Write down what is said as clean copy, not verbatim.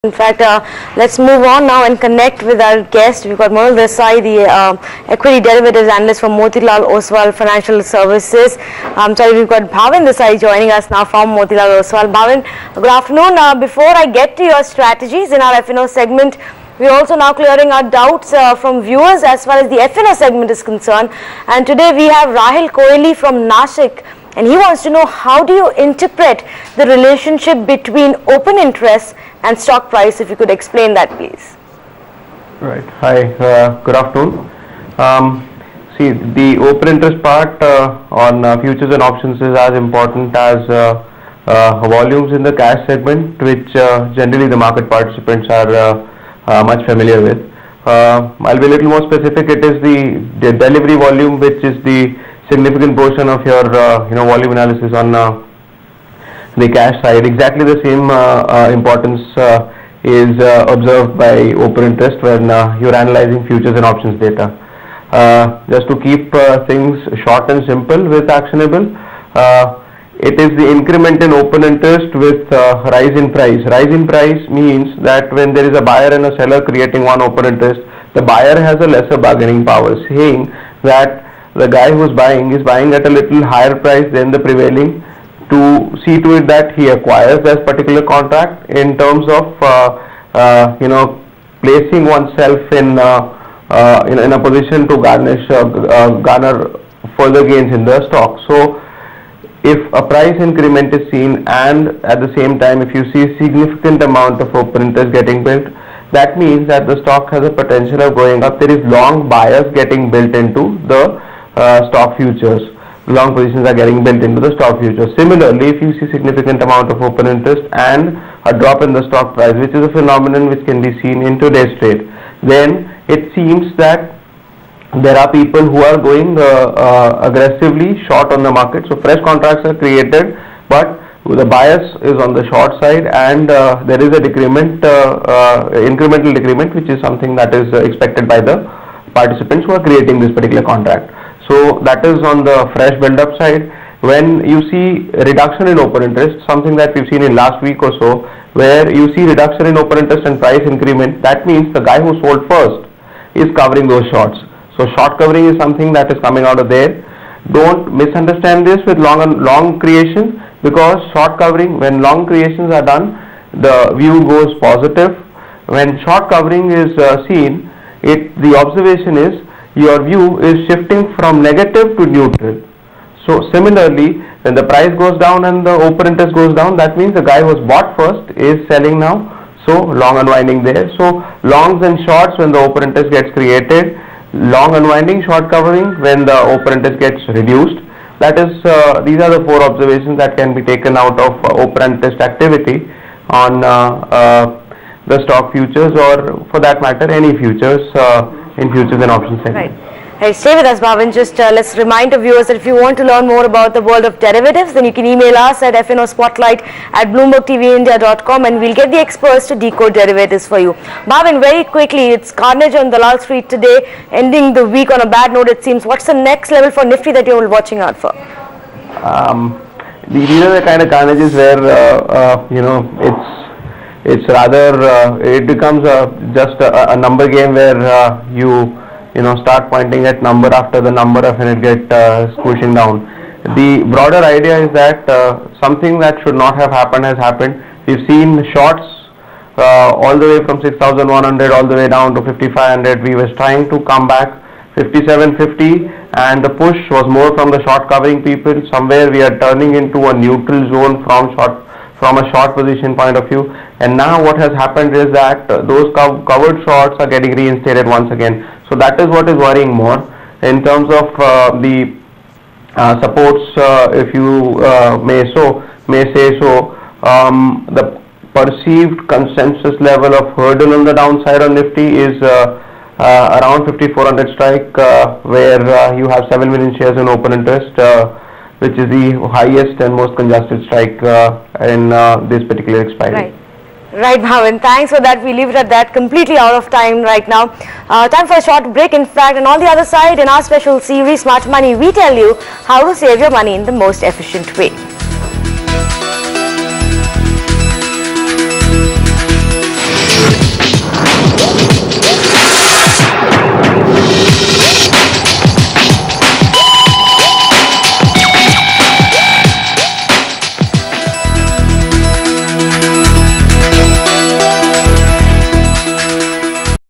In fact, let's move on now and connect with our guest. We've got Mehul Desai, the equity derivatives analyst from Motilal Oswal Financial Services. We've got Bhavin Desai joining us now from Motilal Oswal. Bhavin, good afternoon. Before I get to your strategies in our F&O segment, we're also now clearing our doubts from viewers as far as the F&O segment is concerned. And today we have Rahil Koeli from Nashik. And he wants to know, how do you interpret the relationship between open interest and stock price? If you could explain that, please. Right. Hi. Good afternoon. See, the open interest part on futures and options is as important as volumes in the cash segment, which generally the market participants are much familiar with. I'll be a little more specific. It is the delivery volume, which is the significant portion of your volume analysis on the cash side. Exactly the same importance is observed by open interest when you're analyzing futures and options data. Just to keep things short and simple with actionable, it is the increment in open interest with rise in price. Rise in price means that when there is a buyer and a seller creating one open interest, the buyer has a lesser bargaining power, saying that the guy who is buying at a little higher price than the prevailing, to see to it that he acquires that particular contract in terms of placing oneself in a position to garner further gains in the stock. So if a price increment is seen, and at the same time if you see significant amount of open interest getting built, that means that the stock has a potential of going up. There is long bias getting built into the stock futures. Long positions are getting built into the stock futures. Similarly, if you see significant amount of open interest and a drop in the stock price, which is a phenomenon which can be seen in today's trade, then it seems that there are people who are going aggressively short on the market. So fresh contracts are created, but the bias is on the short side, and there is a decrement, incremental decrement, which is something that is expected by the participants who are creating this particular contract. So that is on the fresh build-up side. When you see reduction in open interest, something that we've seen in last week or so, where you see reduction in open interest and price increment, that means the guy who sold first is covering those shorts. So short covering is something that is coming out of there. Don't misunderstand this with long creation, because short covering, when long creations are done, the view goes positive. When short covering is seen, the observation is your view is shifting from negative to neutral. So similarly, when the price goes down and the open interest goes down, that means the guy who was bought first is selling now. So long unwinding there. So longs and shorts when the open interest gets created, long unwinding, short covering when the open interest gets reduced. That is, these are the four observations that can be taken out of open interest activity on the stock futures, or for that matter any futures in futures and options segment. Right. Hey, stay with us, Bhavin. Just let's remind the viewers that if you want to learn more about the world of derivatives, then you can email us at fnospotlight@bloombergtvindia.com, and we'll get the experts to decode derivatives for you. Bhavin, very quickly, it's carnage on Dalal Street today, ending the week on a bad note, it seems. What's the next level for Nifty that you're watching out for? These are the kind of carnages where it's rather it becomes just a number game where you start pointing at number after the number and it get squishing down. The broader idea is that something that should not have happened has happened. We've seen shorts all the way from 6,100 all the way down to 5,500. We were trying to come back 57.50, and the push was more from the short covering people. Somewhere we are turning into a neutral zone from a short position point of view, and now what has happened is that those covered shorts are getting reinstated once again. So that is what is worrying more in terms of the supports, if you may say so. The perceived consensus level of hurdle on the downside on Nifty is around 5,400 strike, where you have 7 million shares in open interest, which is the highest and most congested strike in this particular expiry. Right. Right, Bhavin. Thanks for that. We leave it at that. Completely out of time right now. Time for a short break, in fact. And on the other side, in our special series, Smart Money, we tell you how to save your money in the most efficient way.